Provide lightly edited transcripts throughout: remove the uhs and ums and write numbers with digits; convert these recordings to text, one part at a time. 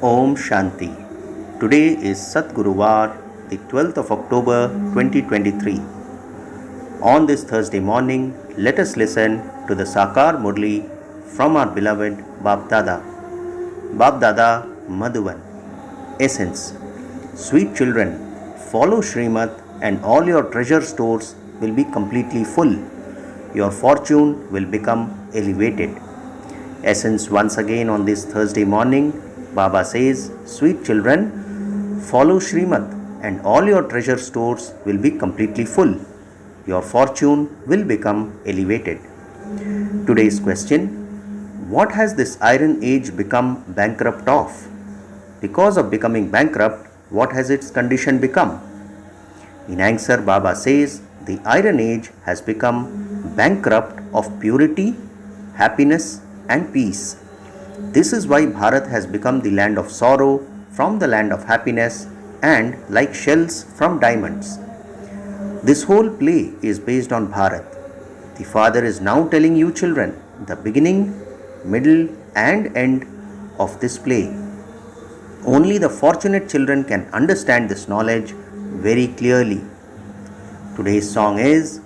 Om Shanti. Today is Satgurubar, the 12th of October 2023. On this Thursday morning, let us listen to the Sakar Murli from our beloved Bab Dada. Bab Dada Madhuban. Essence. Sweet children, follow Srimat and all your treasure stores will be completely full. Your fortune will become elevated. Essence once again on this Thursday morning. Baba says, sweet children, follow Srimat and all your treasure stores will be completely full. Your fortune will become elevated. Today's question, what has this iron age become bankrupt of? Because of becoming bankrupt, what has its condition become? In answer, Baba says, the iron age has become bankrupt of purity, happiness and peace. This is why Bharat has become the land of sorrow from the land of happiness and like shells from diamonds. This whole play is based on Bharat. The Father is now telling you children the beginning, middle and end of this play. Only the fortunate children can understand this knowledge very clearly. Today's song is,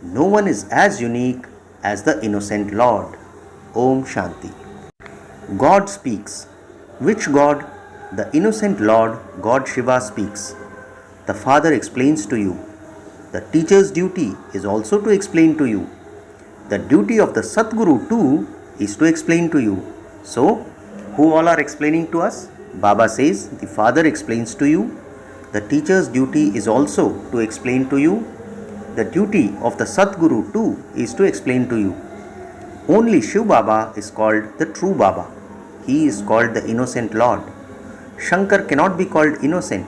no one is as unique as the innocent Lord. Om Shanti. God speaks. Which God? The innocent Lord, God Shiva speaks. The Father explains to you. The teacher's duty is also to explain to you. The duty of the Satguru too is to explain to you. So, who all are explaining to us? Baba says, the Father explains to you. The teacher's duty is also to explain to you. The duty of the Satguru too is to explain to you. Only Shiv Baba is called the true Baba. He is called the innocent Lord. Shankar cannot be called innocent.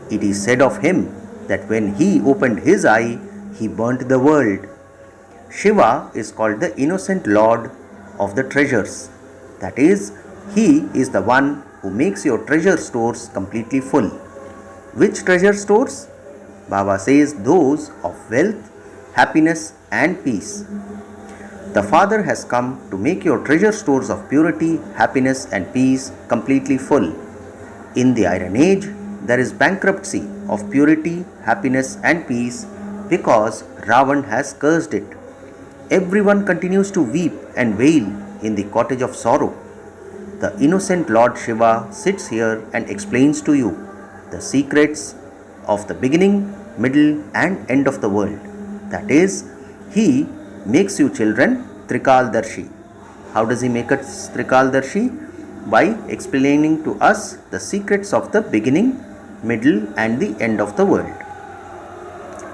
It is said of him that when he opened his eye, he burnt the world. Shiva is called the innocent Lord of the treasures. That is, he is the one who makes your treasure stores completely full. Which treasure stores? Baba says those of wealth, happiness and peace. The Father has come to make your treasure stores of purity, happiness and peace completely full. In the Iron Age, there is bankruptcy of purity, happiness and peace because Ravan has cursed it. Everyone continues to weep and wail in the cottage of sorrow. The innocent Lord Shiva sits here and explains to you the secrets of the beginning, middle and end of the world. That is, he makes you children Trikaldarshi. How does he make us Trikaldarshi? By explaining to us the secrets of the beginning, middle and the end of the world.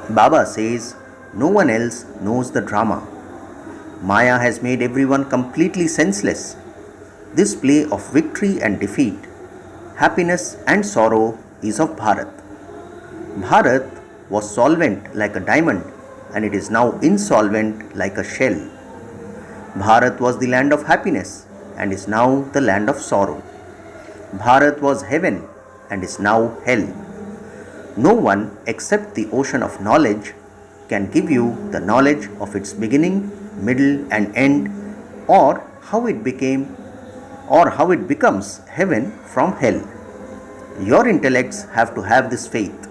Baba says, no one else knows the drama. Maya has made everyone completely senseless. This play of victory and defeat, happiness and sorrow is of Bharat. Bharat was solvent like a diamond and it is now insolvent like a shell. Bharat was the land of happiness and is now the land of sorrow. Bharat was heaven and is now hell. No one except the ocean of knowledge can give you the knowledge of its beginning, middle and end, or how it becomes heaven from hell. Your intellects have to have this faith.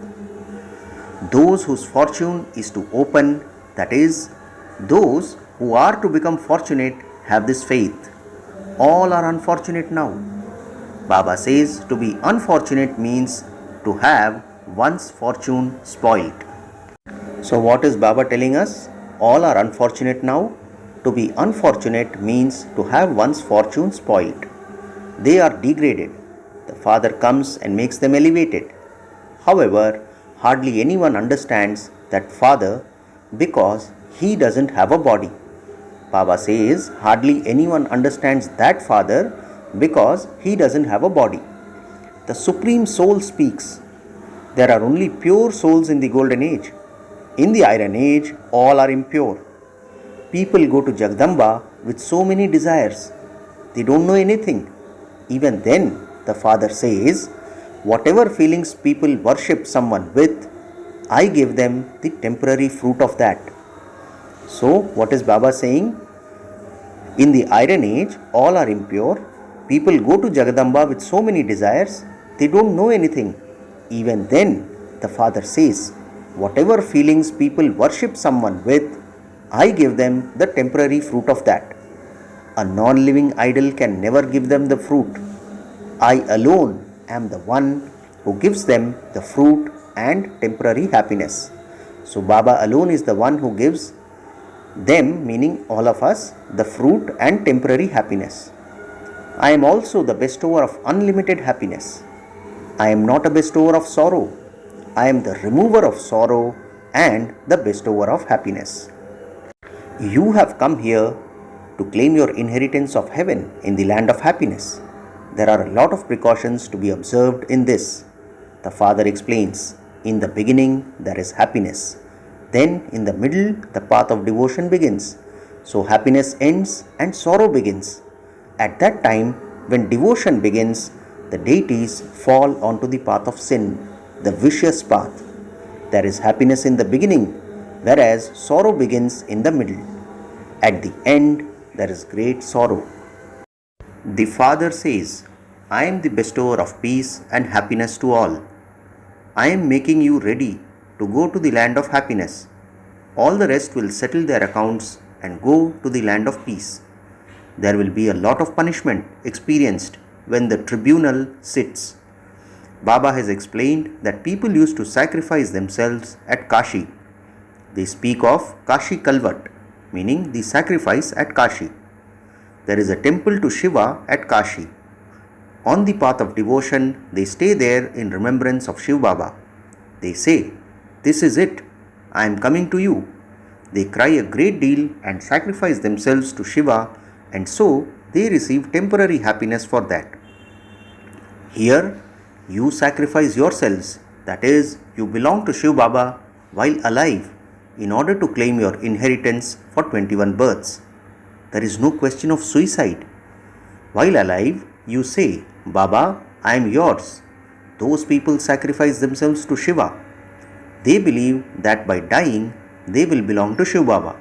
Those whose fortune is to open, that is, those who are to become fortunate have this faith. All are unfortunate now. Baba says to be unfortunate means to have one's fortune spoilt. So what is Baba telling us? All are unfortunate now. To be unfortunate means to have one's fortune spoilt. They are degraded. The Father comes and makes them elevated. However, hardly anyone understands that Father because he doesn't have a body. Baba says hardly anyone understands that Father because he doesn't have a body. The Supreme Soul speaks. There are only pure souls in the Golden Age. In the Iron Age, all are impure. People go to Jagdamba with so many desires. They don't know anything. Even then, the Father says, whatever feelings people worship someone with, I give them the temporary fruit of that. So, what is Baba saying? In the Iron Age, all are impure. People go to Jagadamba with so many desires, they don't know anything. Even then, the Father says, whatever feelings people worship someone with, I give them the temporary fruit of that. A non-living idol can never give them the fruit. I alone am the one who gives them the fruit and temporary happiness. So Baba alone is the one who gives them, meaning all of us, the fruit and temporary happiness. I am also the bestower of unlimited happiness. I am not a bestower of sorrow. I am the remover of sorrow and the bestower of happiness. You have come here to claim your inheritance of heaven in the land of happiness. There are a lot of precautions to be observed in this. The Father explains, in the beginning there is happiness. Then in the middle the path of devotion begins. So happiness ends and sorrow begins. At that time, when devotion begins, the deities fall onto the path of sin, the vicious path. There is happiness in the beginning, whereas sorrow begins in the middle. At the end, there is great sorrow. The Father says, I am the bestower of peace and happiness to all. I am making you ready to go to the land of happiness. All the rest will settle their accounts and go to the land of peace. There will be a lot of punishment experienced when the tribunal sits. Baba has explained that people used to sacrifice themselves at Kashi. They speak of Kashi Kalvat, meaning the sacrifice at Kashi. There is a temple to Shiva at Kashi. On the path of devotion, they stay there in remembrance of Shiv Baba. They say, this is it, I am coming to you. They cry a great deal and sacrifice themselves to Shiva, and so they receive temporary happiness for that. Here, you sacrifice yourselves, that is, you belong to Shiv Baba while alive in order to claim your inheritance for 21 births. There is no question of suicide. While alive, you say, Baba, I am yours. Those people sacrifice themselves to Shiva. They believe that by dying, they will belong to Shiv Baba,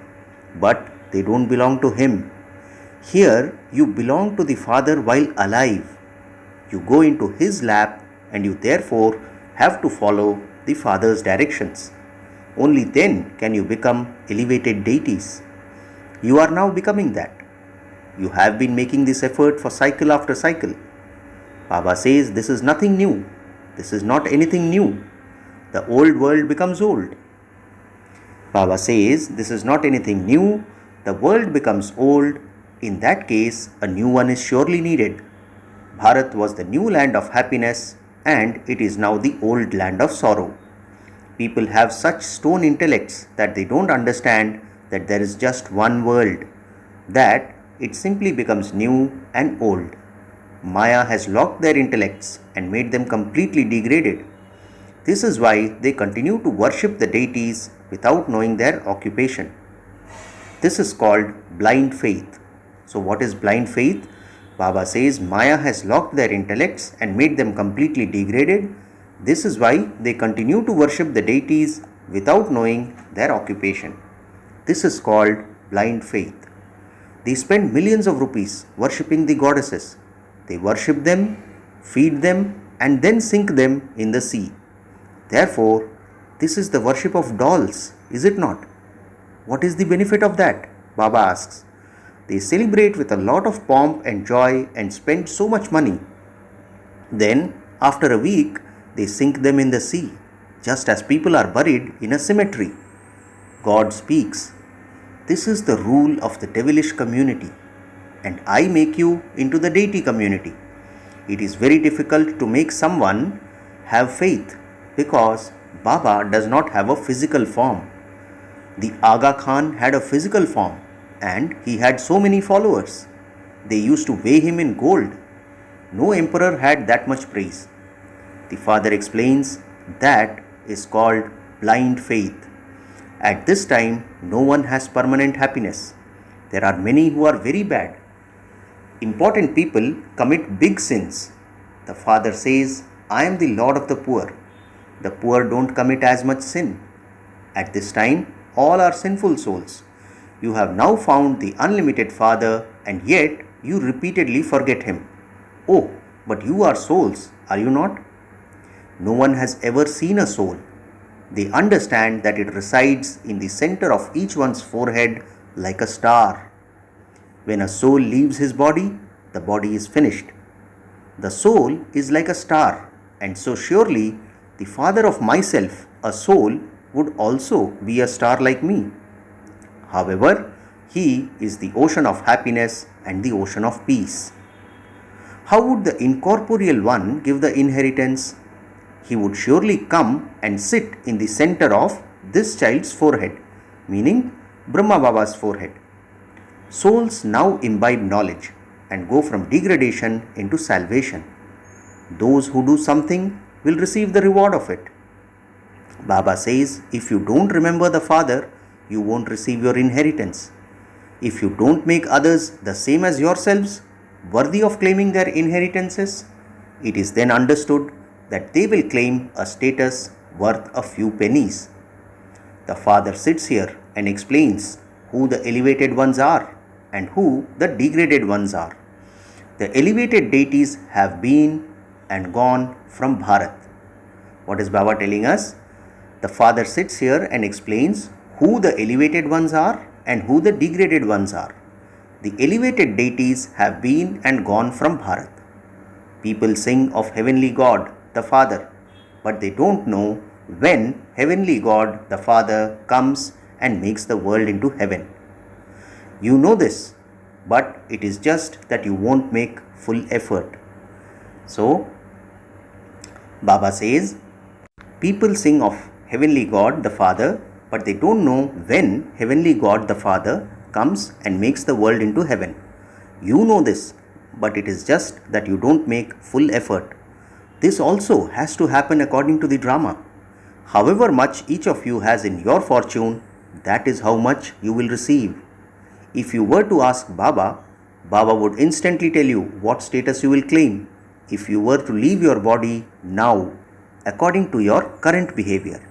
but they don't belong to him. Here, you belong to the Father while alive. You go into his lap and you therefore have to follow the Father's directions. Only then can you become elevated deities. You are now becoming that. You have been making this effort for cycle after cycle. Baba says this is nothing new. This is not anything new. The old world becomes old. Baba says this is not anything new. The world becomes old. In that case, a new one is surely needed. Bharat was the new land of happiness and it is now the old land of sorrow. People have such stone intellects that they don't understand that there is just one world, that it simply becomes new and old. Maya has locked their intellects and made them completely degraded. This is why they continue to worship the deities without knowing their occupation. This is called blind faith. So what is blind faith? Baba says Maya has locked their intellects and made them completely degraded. This is why they continue to worship the deities without knowing their occupation. This is called blind faith. They spend millions of rupees worshipping the goddesses. They worship them, feed them, and then sink them in the sea. Therefore, this is the worship of dolls, is it not? What is the benefit of that? Baba asks. They celebrate with a lot of pomp and joy and spend so much money. Then, after a week, they sink them in the sea, just as people are buried in a cemetery. God speaks, this is the rule of the devilish community, and I make you into the deity community. It is very difficult to make someone have faith because Baba does not have a physical form. The Aga Khan had a physical form and he had so many followers. They used to weigh him in gold. No emperor had that much praise. The Father explains that is called blind faith. At this time, no one has permanent happiness. There are many who are very bad. Important people commit big sins. The Father says, I am the Lord of the poor. The poor don't commit as much sin. At this time, all are sinful souls. You have now found the unlimited Father and yet you repeatedly forget Him. Oh, but you are souls, are you not? No one has ever seen a soul. They understand that it resides in the center of each one's forehead like a star. When a soul leaves his body, the body is finished. The soul is like a star, and so surely the father of myself, a soul, would also be a star like me. However, he is the ocean of happiness and the ocean of peace. How would the incorporeal one give the inheritance? He would surely come and sit in the center of this child's forehead, meaning Brahma Baba's forehead. Souls now imbibe knowledge and go from degradation into salvation. Those who do something will receive the reward of it. Baba says, if you don't remember the Father, you won't receive your inheritance. If you don't make others the same as yourselves, worthy of claiming their inheritances, it is then understood that they will claim a status worth a few pennies. The Father sits here and explains who the elevated ones are and who the degraded ones are. The elevated deities have been and gone from Bharat. What is Baba telling us? The Father sits here and explains who the elevated ones are and who the degraded ones are. The elevated deities have been and gone from Bharat. People sing of Heavenly God, the Father, but they don't know when Heavenly God, the Father, comes and makes the world into heaven. You know this, but it is just that you won't make full effort. So, Baba says, people sing of Heavenly God, the Father, but they don't know when Heavenly God, the Father, comes and makes the world into heaven. You know this, but it is just that you don't make full effort. This also has to happen according to the drama. However much each of you has in your fortune, that is how much you will receive. If you were to ask Baba, Baba would instantly tell you what status you will claim if you were to leave your body now, according to your current behavior.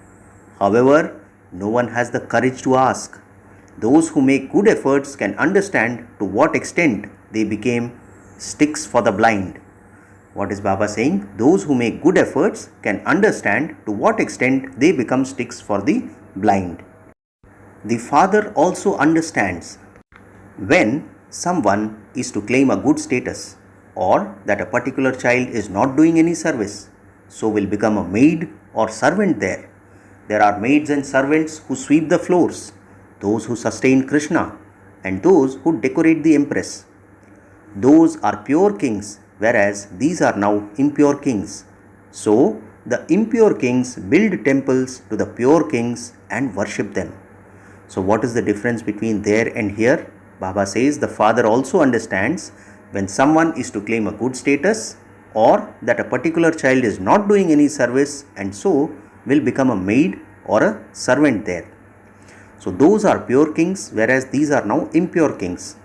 However, no one has the courage to ask. Those who make good efforts can understand to what extent they became sticks for the blind. What is Baba saying? Those who make good efforts can understand to what extent they become sticks for the blind. The Father also understands when someone is to claim a good status or that a particular child is not doing any service, so will become a maid or servant there. There are maids and servants who sweep the floors, those who sustain Krishna, and those who decorate the Empress. Those are pure kings, whereas these are now impure kings. So, the impure kings build temples to the pure kings and worship them. So, what is the difference between there and here? Baba says the Father also understands when someone is to claim a good status or that a particular child is not doing any service and so will become a maid or a servant there. So those are pure kings, whereas these are now impure kings.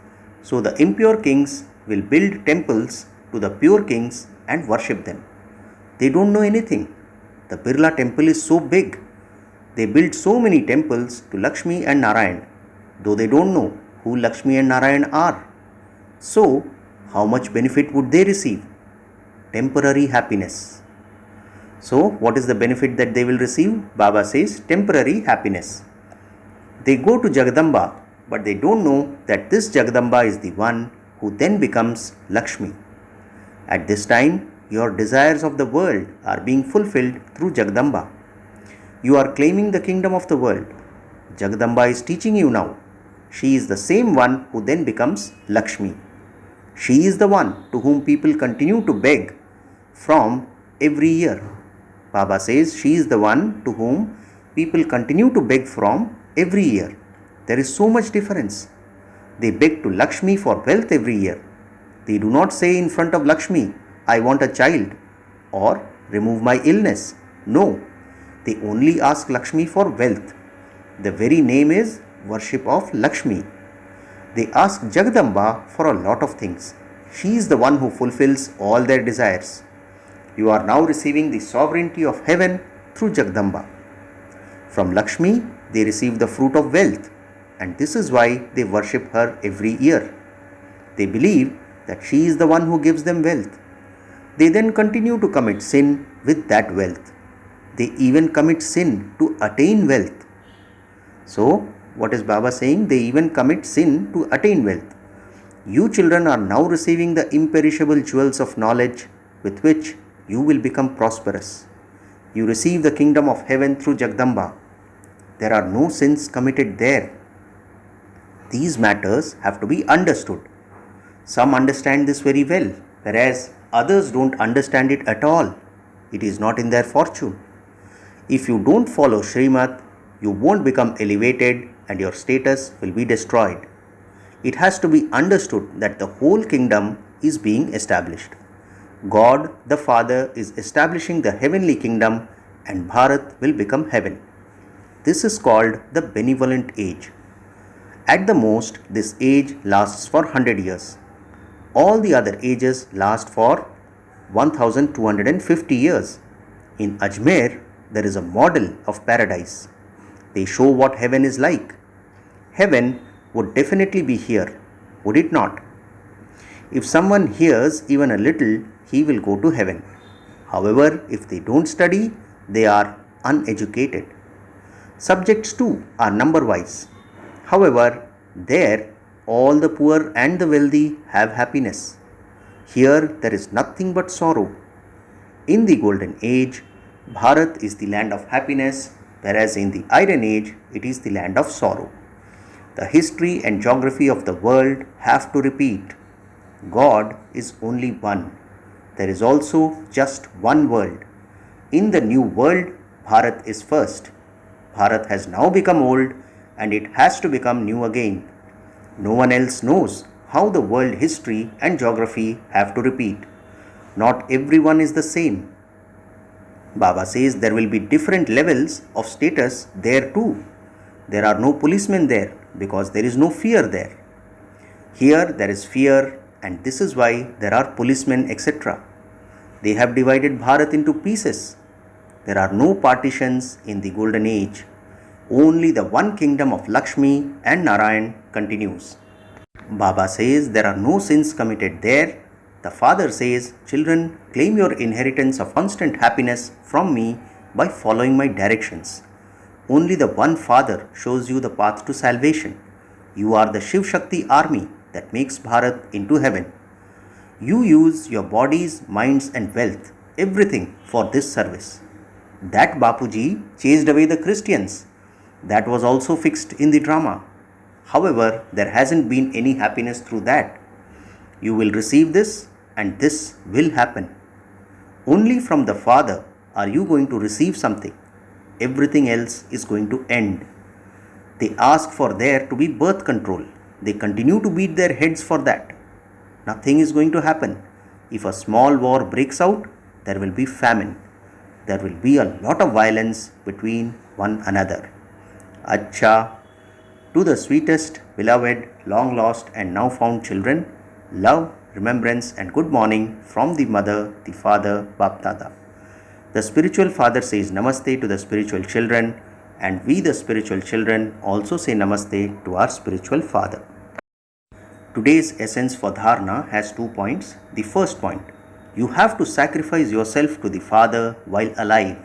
So the impure kings will build temples to the pure kings and worship them. They don't know anything. The Birla temple is so big. They built so many temples to Lakshmi and Narayan, though they don't know who Lakshmi and Narayan are. So, how much benefit would they receive? Temporary happiness. So, what is the benefit that they will receive? Baba says temporary happiness. They go to Jagadamba, but they don't know that this Jagadamba is the one who then becomes Lakshmi. At this time, your desires of the world are being fulfilled through Jagadamba. You are claiming the kingdom of the world. Jagadamba is teaching you now. She is the same one who then becomes Lakshmi. She is the one to whom people continue to beg from every year. Baba says she is the one to whom people continue to beg from every year. There is so much difference. They beg to Lakshmi for wealth every year. They do not say in front of Lakshmi, I want a child or remove my illness. No, they only ask Lakshmi for wealth. The very name is worship of Lakshmi. They ask Jagadamba for a lot of things. She is the one who fulfills all their desires. You are now receiving the sovereignty of heaven through Jagadamba. From Lakshmi, they receive the fruit of wealth, and this is why they worship her every year. They believe that she is the one who gives them wealth. They then continue to commit sin with that wealth. They even commit sin to attain wealth. So, what is Baba saying? They even commit sin to attain wealth. You children are now receiving the imperishable jewels of knowledge with which you will become prosperous. You receive the kingdom of heaven through Jagdamba. There are no sins committed there. These matters have to be understood. Some understand this very well, whereas others don't understand it at all. It is not in their fortune. If you don't follow Srimad, you won't become elevated and your status will be destroyed. It has to be understood that the whole kingdom is being established. God the Father is establishing the heavenly kingdom and Bharat will become heaven. This is called the benevolent age. At the most, this age lasts for 100 years. All the other ages last for 1250 years. In Ajmer, there is a model of paradise. They show what heaven is like. Heaven would definitely be here, would it not? If someone hears even a little, he will go to heaven. However, if they don't study, they are uneducated. Subjects too are number-wise. However, there all the poor and the wealthy have happiness. Here there is nothing but sorrow. In the golden age, Bharat is the land of happiness, whereas in the iron age, it is the land of sorrow. The history and geography of the world have to repeat. God is only one. There is also just one world. In the new world, Bharat is first. Bharat has now become old and it has to become new again. No one else knows how the world history and geography have to repeat. Not everyone is the same. Baba says there will be different levels of status there too. There are no policemen there because there is no fear there. Here there is fear and this is why there are policemen etc. They have divided Bharat into pieces. There are no partitions in the golden age. Only the one kingdom of Lakshmi and Narayan continues. Baba says there are no sins committed there. The father says, children, claim your inheritance of constant happiness from me by following my directions. Only the one father shows you the path to salvation. You are the Shiv Shakti army that makes Bharat into heaven. You use your bodies, minds and wealth, everything for this service. That Bapuji chased away the Christians. That was also fixed in the drama. However, there hasn't been any happiness through that. You will receive this and this will happen. Only from the Father are you going to receive something. Everything else is going to end. They ask for there to be birth control. They continue to beat their heads for that. Nothing is going to happen. If a small war breaks out, there will be famine. There will be a lot of violence between one another. Acha, to the sweetest, beloved, long lost and now found children, love, remembrance and good morning from the mother, the father, Bap Dada. The spiritual father says namaste to the spiritual children and we the spiritual children also say namaste to our spiritual father. Today's essence for dharana has 2 points. The first point, you have to sacrifice yourself to the Father while alive.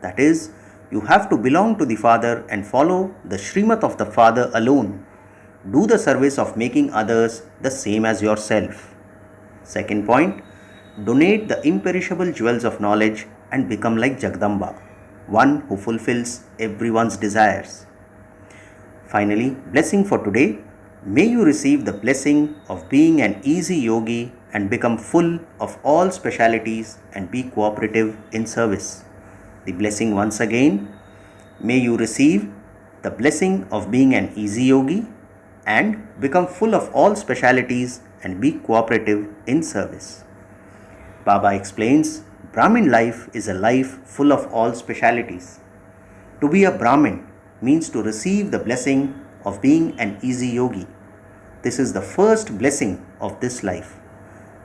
That is, you have to belong to the Father and follow the Srimat of the Father alone. Do the service of making others the same as yourself. Second point, donate the imperishable jewels of knowledge and become like Jagdamba, one who fulfills everyone's desires. Finally, blessing for today. May you receive the blessing of being an easy yogi and become full of all specialities and be cooperative in service. The blessing once again, may you receive the blessing of being an easy yogi and become full of all specialities and be cooperative in service. Baba explains, Brahmin life is a life full of all specialities. To be a Brahmin means to receive the blessing of being an easy yogi. This is the first blessing of this life.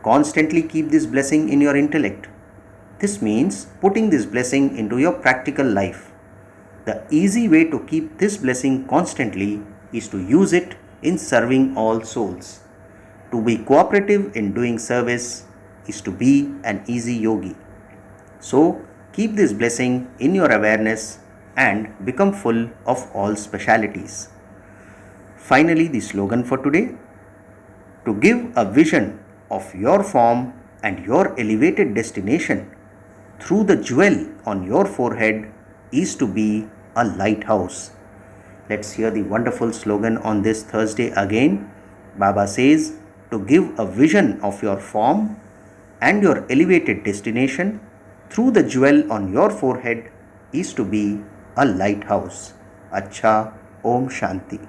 Constantly keep this blessing in your intellect. This means putting this blessing into your practical life. The easy way to keep this blessing constantly is to use it in serving all souls. To be cooperative in doing service is to be an easy yogi. So, keep this blessing in your awareness and become full of all specialities. Finally, the slogan for today: to give a vision of your form and your elevated destination through the jewel on your forehead is to be a lighthouse. Let's hear the wonderful slogan on this Thursday again. Baba says, to give a vision of your form and your elevated destination through the jewel on your forehead is to be a lighthouse. Acha, Om Shanti.